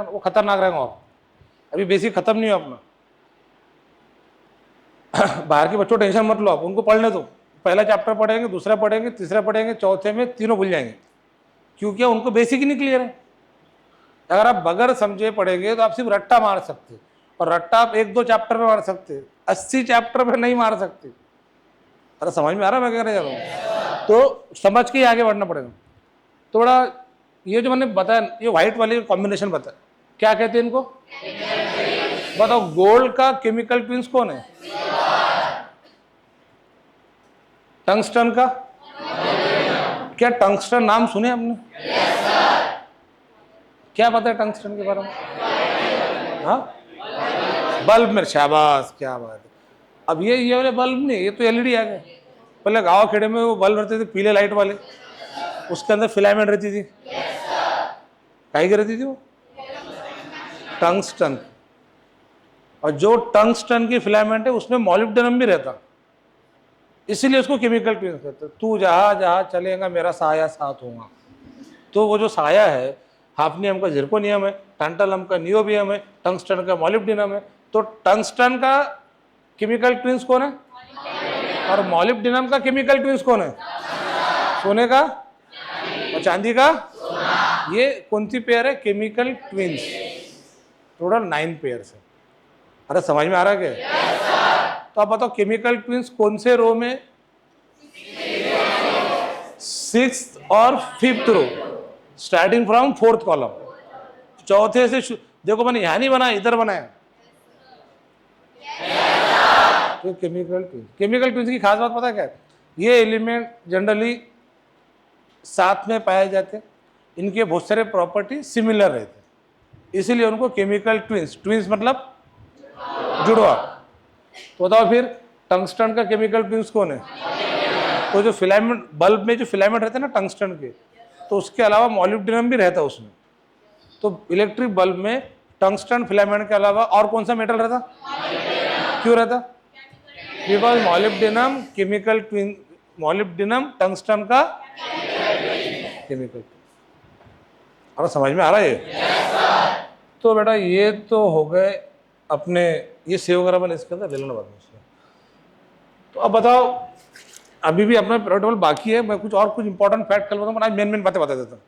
वो खतरनाक रहेगा। और अभी बेसिक खत्म नहीं हो अपना। बाहर के बच्चों टेंशन मत लो, आप उनको पढ़ने दो। पहला चैप्टर पढ़ेंगे, दूसरा पढ़ेंगे, तीसरा पढ़ेंगे, चौथे में तीनों भूल जाएंगे, क्योंकि उनको बेसिक ही नहीं क्लियर है। अगर आप बगैर समझे पढ़ेंगे तो आप सिर्फ रट्टा मार सकते, और रट्टा आप 1-2 चैप्टर में मार सकते, 80 चैप्टर में नहीं मार सकते। अरे समझ में आ रहा है मैं क्या कहना चाह रहा हूँ? तो समझ के ही आगे बढ़ना पड़ेगा। तो बड़ा ये जो मैंने बताया, ये व्हाइट वाली कॉम्बिनेशन बताया, क्या कहते हैं इनको? बताओ, गोल्ड का केमिकल ट्विंस कौन है? टंगस्टन का? क्या टंगस्टन नाम सुने आपने? क्या पता है टंगस्टन के बारे में? हाँ, बल्ब में। शाबाश, क्या बात है। अब ये वाले बल्ब नहीं, ये तो एलईडी आ गए। पहले गांव खेड़े में वो बल्ब रहते थे पीले लाइट वाले, उसके अंदर फिलामेंट रहती थी। काहे की रहती थी वो? टंगस्टन। और जो टंगस्टन की फिलामेंट है उसमें मॉलिब्डेनम भी रहता, इसीलिए उसको केमिकल ट्विंस कहते हैं। तू जहाँ जहाँ चलेगा मेरा साया साथ होगा। तो वो जो साया है, हाफनियम का जिरकोनियम है, टैंटलम का नियोबियम है, टंगस्टन का मॉलिब्डेनम है। तो टंगस्टन का केमिकल ट्विंस कौन है? और मॉलिब्डेनम का केमिकल ट्विंस कौन है? सोने का और चांदी का। ये कौन सी पेयर है? Chemical twins. टोटल 9 पेयर्स है। अरे समझ में आ रहा है क्या? तो आप बताओ, केमिकल ट्विंस कौन से रो में? 6th और 5th row, starting from 4th column. चौथे से देखो, मैंने यहां नहीं बनाया, इधर बनाया। तो केमिकल ट्विंस की खास बात पता है क्या है? ये एलिमेंट जनरली साथ में पाए जाते हैं, इनके बहुत सारे प्रॉपर्टी सिमिलर रहते हैं, इसीलिए उनको केमिकल ट्विंस। ट्विंस मतलब जुड़वा। तो बताओ फिर, टंगस्टन का केमिकल ट्विंस कौन है? तो जो फिलामेंट, बल्ब में जो फिलामेंट रहते हैं ना टंगस्टन के, तो उसके अलावा मॉलिब्डेनम भी रहता है उसमें। तो इलेक्ट्रिक बल्ब में टंगस्टन फिलामेंट के अलावा और कौन सा मेटल रहता? क्यों रहता? Because molybdenum chemical twin, molybdenum tungsten का केमिकल। और समझ में आ रहा है ये? तो बेटा ये तो हो गए अपने, ये सेव करा मैंने इसके अंदर, ले लेना बाद में। तो अब बताओ, अभी भी अपना पीरियड टेबल बाकी है। मैं कुछ इंपॉर्टेंट फैक्ट कल बताऊँ, आज मेन बातें बता देता हूँ।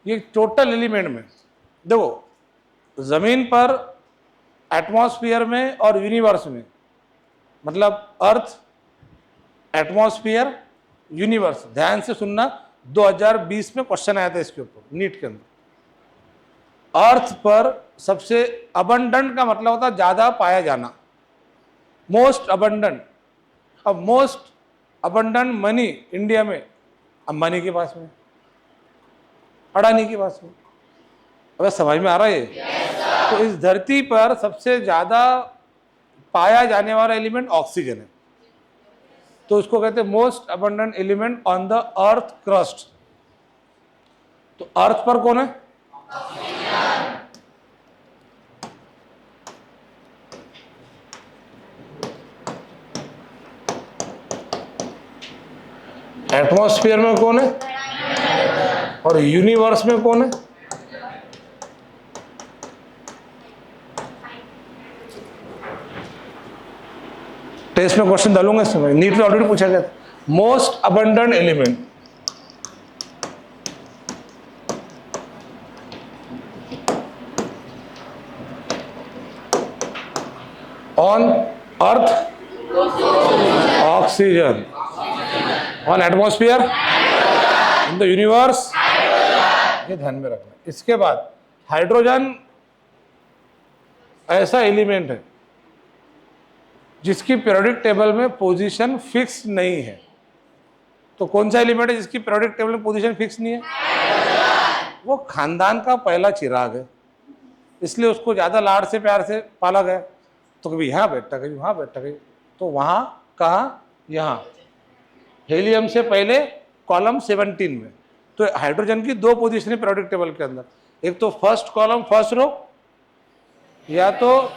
ये टोटल एलिमेंट में देखो, जमीन पर, एटमॉस्फेयर में और यूनिवर्स में, मतलब अर्थ, एटमॉस्फेयर, यूनिवर्स, ध्यान से सुनना, 2020 में क्वेश्चन आया था इसके ऊपर नीट के अंदर। अर्थ पर सबसे अबंडेंट का मतलब होता है ज्यादा पाया जाना, मोस्ट अबंडेंट। अब मोस्ट अबंडेंट मनी इंडिया में अंबानी के पास में, अडानी के पास में। अगर समझ में आ रहा है ये? तो इस धरती पर सबसे ज्यादा पाया जाने वाला एलिमेंट ऑक्सीजन है, तो इसको कहते हैं most abundant element on the earth crust. तो अर्थ पर कौन है? एटमॉस्फेयर में कौन है? और यूनिवर्स में कौन है? टेस्ट में क्वेश्चन डालूंगा इस समय, नीट में ऑलरेडी पूछा गया था। Most abundant element on earth oxygen, on atmosphere, in the universe, ये ध्यान में रखना। इसके बाद हाइड्रोजन ऐसा एलिमेंट है जिसकी पीरियोडिक टेबल में पोजीशन फिक्स नहीं है। तो कौन सा एलिमेंट है जिसकी पीरियोडिक टेबल में पोजीशन फिक्स नहीं है? वो खानदान का पहला चिराग है, इसलिए उसको ज्यादा लाड से प्यार से पाला गया। तो कभी यहाँ बैठता, कभी वहां बैठता, कभी तो वहां, कहा? यहाँ। हेलियम से पहले कॉलम 17 में। तो हाइड्रोजन की 2 पोजीशन है पीरियोडिक टेबल के अंदर, एक तो फर्स्ट कॉलम फर्स्ट रो, या तो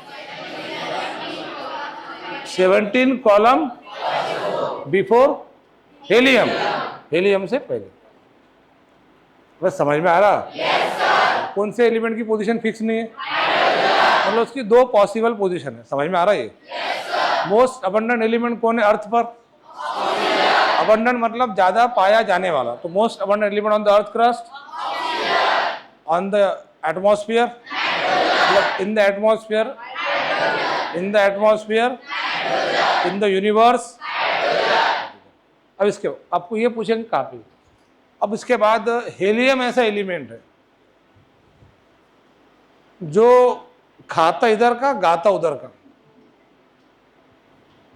17 कॉलम बिफोर हेलियम, हेलियम से पहले। बस समझ में आ रहा? कौन से एलिमेंट की पोजीशन फिक्स नहीं है? मतलब उसकी दो पॉसिबल पोजीशन है। समझ में आ रहा है? ये मोस्ट अबंडेंट एलिमेंट कौन है अर्थ पर? अबंडेंट मतलब ज्यादा पाया जाने वाला। तो most abundant element on the earth crust, on the atmosphere, in the atmosphere, in the atmosphere, in the universe. अब इसके आपको ये पूछेंगे काफी। अब इसके बाद हेलियम ऐसा एलिमेंट है जो खाता इधर का गाता उधर का।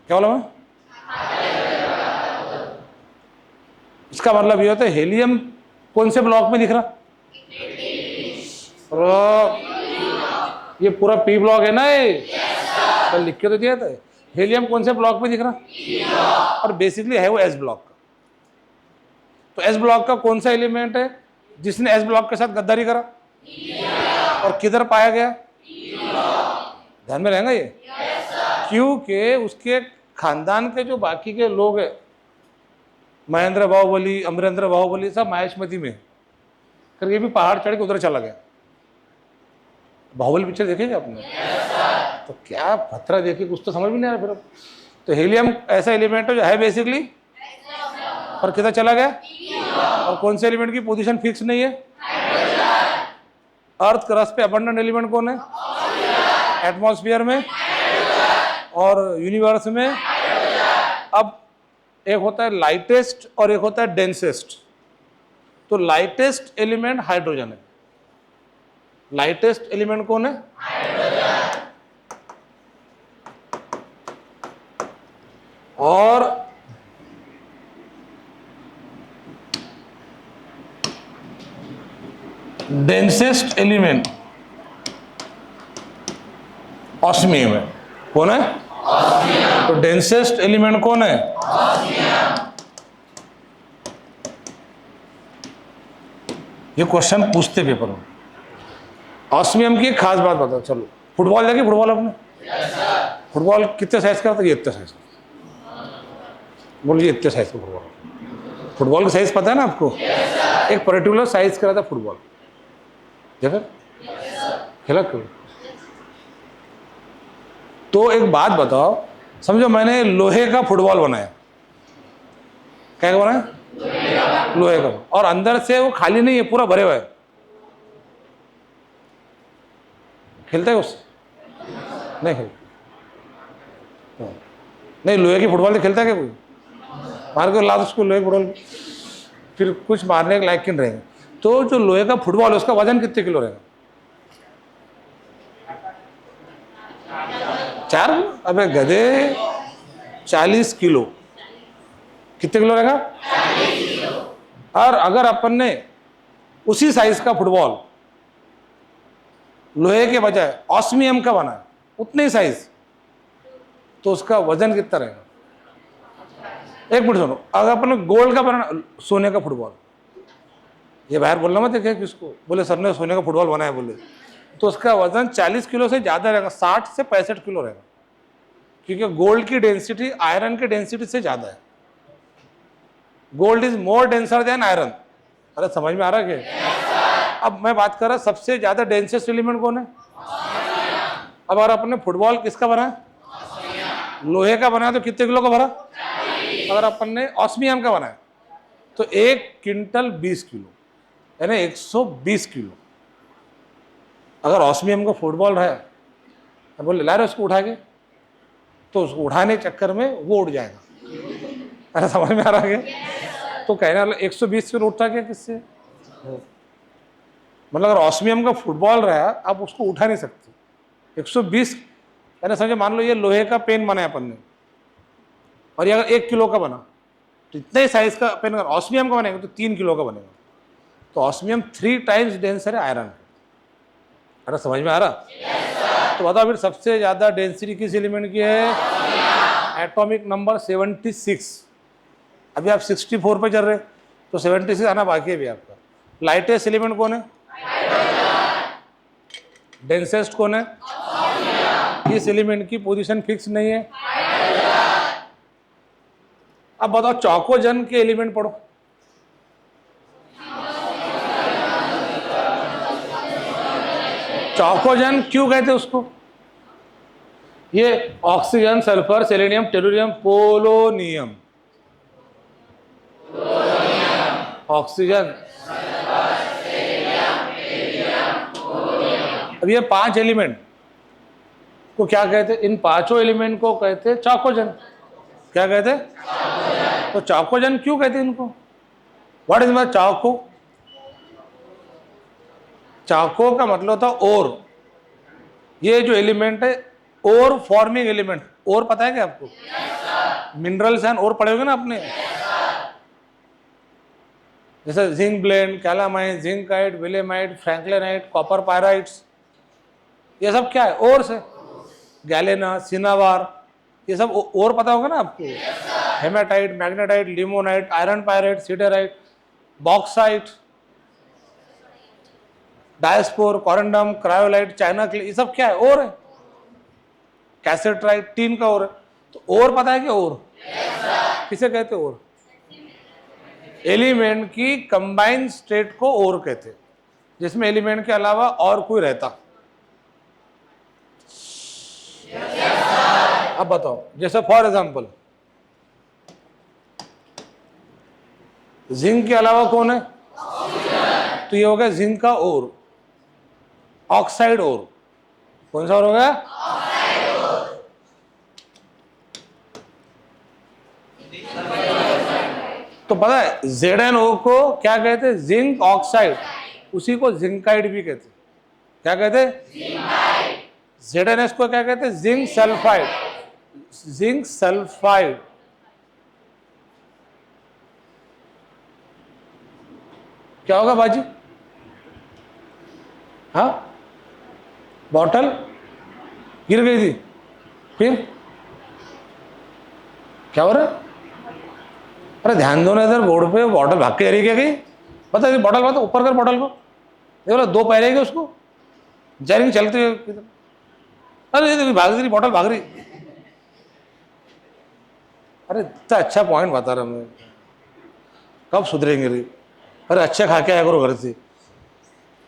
क्या बोला मैं? इसका मतलब ये होता है हेलियम कौन से ब्लॉक में दिख रहा? ये पूरा पी ब्लॉक है ना, ये कल लिख के तो दिया था। हेलियम कौन से ब्लॉक में दिख रहा? और बेसिकली है वो एस ब्लॉक का। तो एस ब्लॉक का कौन सा एलिमेंट है जिसने एस ब्लॉक के साथ गद्दारी करा और किधर पाया गया? ध्यान में रहेगा ये। क्योंकि उसके खानदान के जो बाकी के लोग हैं, महेंद्र बाहुबली, अमरेंद्र बाहुबली, सब माहेशमती में, करके भी पहाड़ चढ़ के उधर चला गया। बाहुबली पिक्चर देखेंगे आपने? तो क्या खतरा देखिए, कुछ तो समझ भी नहीं आ रहा फिर। तो हेलियम ऐसा एलिमेंट है जो है बेसिकली, और किधर चला गया? और कौन से एलिमेंट की पोजीशन फिक्स नहीं है? अर्थ क्रस्ट पे अबंडेंट एलिमेंट कौन है? एटमॉस्फेयर में और यूनिवर्स में। अब एक होता है लाइटेस्ट और एक होता है डेंसेस्ट। तो लाइटेस्ट एलिमेंट हाइड्रोजन है। लाइटेस्ट एलिमेंट कौन है? और डेंसेस्ट एलिमेंट ऑस्मियम है। कौन है? तो डेंसेस्ट एलिमेंट कौन है? ये क्वेश्चन पूछते पेपर में। ऑस्मियम की एक खास बात बताओ। चलो, फुटबॉल देखिए, फुटबॉल आपने? फुटबॉल कितने साइज का था? ये इतने साइज का। बोलिए इतने साइज का फुटबॉल। फुटबॉल का साइज पता है ना आपको? एक पर्टिकुलर साइज का था फुटबॉल। देखा? खेला क्यों? तो एक बात बताओ, समझो मैंने लोहे का फुटबॉल बनाया। क्या बनाया? लोहे का। और अंदर से वो खाली नहीं है, पूरा भरे हुआ है। खेलता है उससे? नहीं खेलता। नहीं, लोहे की फुटबॉल से खेलता है क्या कोई? मार कर लाद उसको लोहे की फुटबॉल, फिर कुछ मारने के लायक नहीं रहेंगे। तो जो लोहे का फुटबॉल है उसका वजन कितने किलो रहेगा? 4? अबे गधे, 40 किलो। कितने किलो रहेगा? 40 किलो। और अगर अपन ने उसी साइज का फुटबॉल लोहे के बजाय ऑस्मियम का बनाया, उतने ही साइज, तो उसका वजन कितना रहेगा? एक मिनट सुनो, अगर अपन ने गोल्ड का बनाना, सोने का फुटबॉल, ये बाहर बोलना मत देखे किसको, बोले सर ने सोने का फुटबॉल बनाया बोले, तो उसका वजन 40 किलो से ज़्यादा रहेगा, 60 से 65 किलो रहेगा। क्योंकि गोल्ड की डेंसिटी आयरन की डेंसिटी से ज़्यादा है। Gold is more denser then iron. अरे समझ में आ रहा है क्या? अब मैं बात कर रहा सबसे ज़्यादा डेंसेस्ट एलिमेंट कौन है? अब अगर अपने फुटबॉल किसका बना? लोहे का बना, तो कितने किलो का भरा? अगर अपन ने ऑस्मियम का बनाया तो 1 क्विंटल 20 किलो, यानी 120 किलो। अगर ऑस्मियम का फुटबॉल है, बोले ला रहे उसको उठा के, तो उसको उठाने के चक्कर में वो उड़ जाएगा। अरे समझ में आ रहा है? तो कहने वाला 120 किलो उठता क्या किससे? मतलब अगर ऑस्मियम का फुटबॉल रहा, आप उसको उठा नहीं सकते। 120, यानी समझे, मान लो ये लोहे का पेन बनाया अपन ने, और ये अगर 1 किलो का बना, तो इतने साइज का पेन अगर ऑस्मियम का बनेगा तो 3 किलो का बनेगा। तो ऑस्मियम 3 टाइम्स डेंसर है आयरन। अरे समझ में आ रहा? तो बताओ फिर सबसे ज्यादा डेंसिटी किस एलिमेंट की है? Atomic number 76। अभी आप 64 पे चल रहे, तो 76 आना बाकी है भी आपका। लाइटेस्ट एलिमेंट कौन है? डेंसेस्ट कौन है? इस एलिमेंट की पोजीशन फिक्स नहीं है। अब बताओ चौकोजन के एलिमेंट पढ़ो। चौकोजन क्यों कहते उसको? ये oxygen, sulphur, selenium, tellurium, polonium, oxygen. अब ये 5 एलिमेंट को क्या कहते? इन पांचों एलिमेंट को कहते चौकोजन। क्या कहते? तो चौकोजन क्यों कहते इनको? व्हाट इज माय चौको? चौको का मतलब होता ओर। ये जो एलिमेंट है ओर फॉर्मिंग एलिमेंट। ओर पता है क्या आपको? मिनरल्स एंड ओर पढ़े होगे ना आपने। जैसे zinc blende, calamine, zincite, willemite, franklinite, copper pyrites, ये सब क्या है? ओर से। गैलेना, सिनावार, ये सब ओर पता होगा ना आपको। Haematite, magnetite, limonite, iron pyrite, siderite, bauxite, diaspore, corundum, cryolite, China clay, ये सब क्या है? ओर है। कैसेट्राइट टीन का ओर है। तो ओर पता है क्या? ओर किसे कहते? ओर एलिमेंट की कंबाइंड स्टेट को ओर कहते, जिसमें एलिमेंट के अलावा और कोई रहता। अब बताओ, जैसे फॉर एग्जांपल जिंक के अलावा कौन है? तो ये हो गया जिंक का ओर, ऑक्साइड ओर। कौन सा ओर हो गया? तो पता है ZnO को क्या कहते? Zinc oxide. उसी को जिंकाइड भी कहते। क्या कहते? ZnS को क्या कहते? Zinc sulphide. Zinc sulphide. क्या होगा बाजी? हाँ, बॉटल गिर गई थी, फिर क्या हो रहा है? अरे ध्यान दो ना इधर बोर्ड पे। बॉटल भाग के जा रही पता है? बॉटल बात ऊपर कर, बॉटल को देखो, 2 पैर उसको जा रही चलते हुए। अरे देखो भाग रही, बॉटल भाग रही। अरे इतना अच्छा पॉइंट बता रहा मैं, कब सुधरेंगे रे? अरे अच्छा खा के आया करो घर से,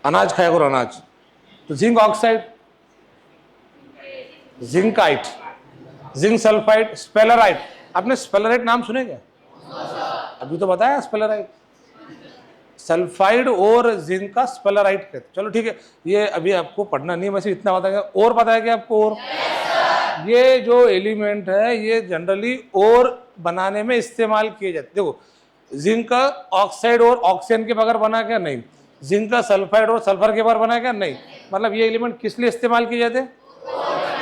अनाज खाया करो, अनाज। तो zinc oxide, zincite, zinc sulphide, sphalerite. आपने स्पेलराइट नाम सुने क्या? अभी तो बताया स्पेलराइट। सल्फाइड और जिंक का स्पेलराइट कहते। चलो ठीक है, ये अभी आपको पढ़ना नहीं है, वैसे इतना बताया। और पता है क्या आपको? और ये जो एलिमेंट है ये जनरली और बनाने में इस्तेमाल किए जाते। देखो, जिंक का ऑक्साइड और ऑक्सीजन के बगैर बना क्या? नहीं। जिंक का सल्फाइड और सल्फर के बगैर बना क्या? नहीं। मतलब ये एलिमेंट किस लिए इस्तेमाल किए जाते?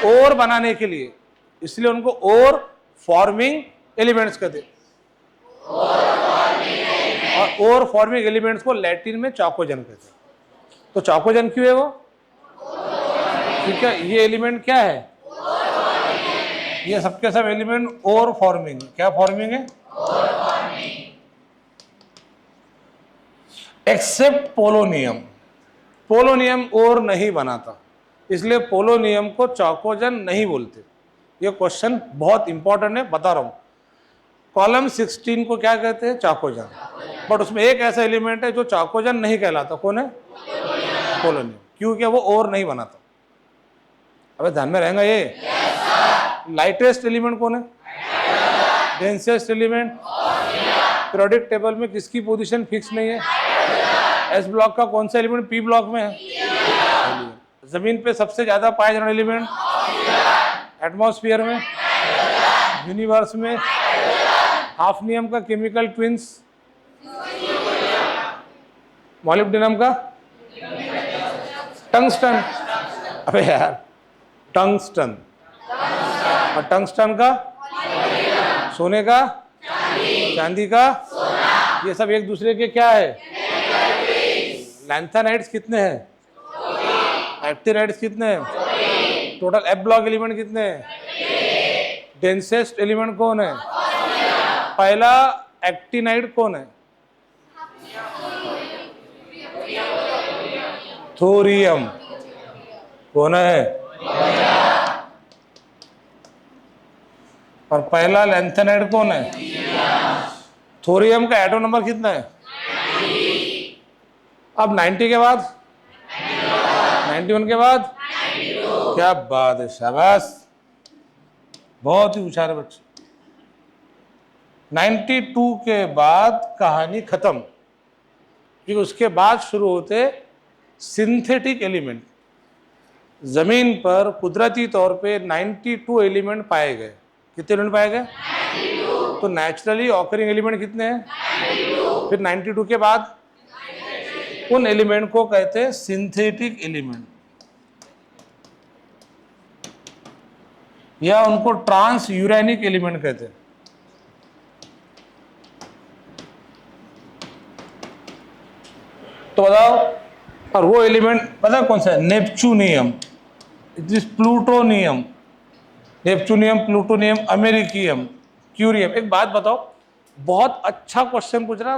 और बनाने के लिए। इसलिए उनको और फॉर्मिंग एलिमेंट्स कहते। और फॉर्मिंग एलिमेंट्स को लैटिन में चौकोजन कहते हैं। तो चौकोजन क्यों है वो? ठीक है, ये एलिमेंट क्या है? ये सबके सब एलिमेंट और फॉर्मिंग। क्या फॉर्मिंग है? Accept polonium. पोलोनियम और नहीं बनाता, इसलिए पोलोनियम को चौकोजन नहीं बोलते। ये क्वेश्चन बहुत इंपॉर्टेंट है, बता रहा हूं। कॉलम 16 को क्या कहते हैं? चौकोजन। बट उसमें एक ऐसा एलिमेंट है जो चौकोजन नहीं कहलाता। कौन है? पोलोनियम। क्योंकि वो और नहीं बनाता। अबे ध्यान में रहेगा ये। लाइटेस्ट एलिमेंट कौन है? Densest element? पीरियोडिक टेबल में किसकी पोजीशन फिक्स नहीं है? एस ब्लॉक का कौन सा एलिमेंट पी ब्लॉक में है? जमीन पे सबसे ज्यादा पाए जाने एलिमेंट? एटमॉस्फेयर में, यूनिवर्स में। हाफनियम का केमिकल ट्विंस? मॉलिब्डेनम का? टंगस्टन। अबे यार, टंगस्टन। और टंगस्टन का? सोने का? चांदी का? ये सब एक दूसरे के क्या है? लैंथेनाइड्स कितने हैं? एक्टिनाइड्स कितने हैं? टोटल एफ ब्लॉक एलिमेंट कितने हैं? डेंसेस्ट एलिमेंट कौन है? पहला एक्टिनाइड कौन है? थोरियम। कौन है? और पहला लैंथेनाइड कौन है? थोरियम का एटॉम नंबर कितना है? अब 90 के बाद 91 के बाद क्या बात है, शाबाश, बहुत ही होशियार बच्चे। 92 के बाद कहानी खत्म, क्योंकि उसके बाद शुरू होते सिंथेटिक एलिमेंट। जमीन पर कुदरती तौर पे 92 एलिमेंट पाए गए। कितने एलिमेंट पाए गए? 92। तो नेचुरली ऑकरिंग एलिमेंट कितने हैं? 92। फिर 92 के बाद उन एलिमेंट को कहते हैं सिंथेटिक एलिमेंट, या उनको ट्रांस यूरेनिक एलिमेंट कहते हैं। तो बताओ, और वो एलिमेंट पता है कौन सा है? Neptunium, it is plutonium, neptunium, plutonium, americium, curium. एक बात बताओ, बहुत अच्छा क्वेश्चन पूछ रहा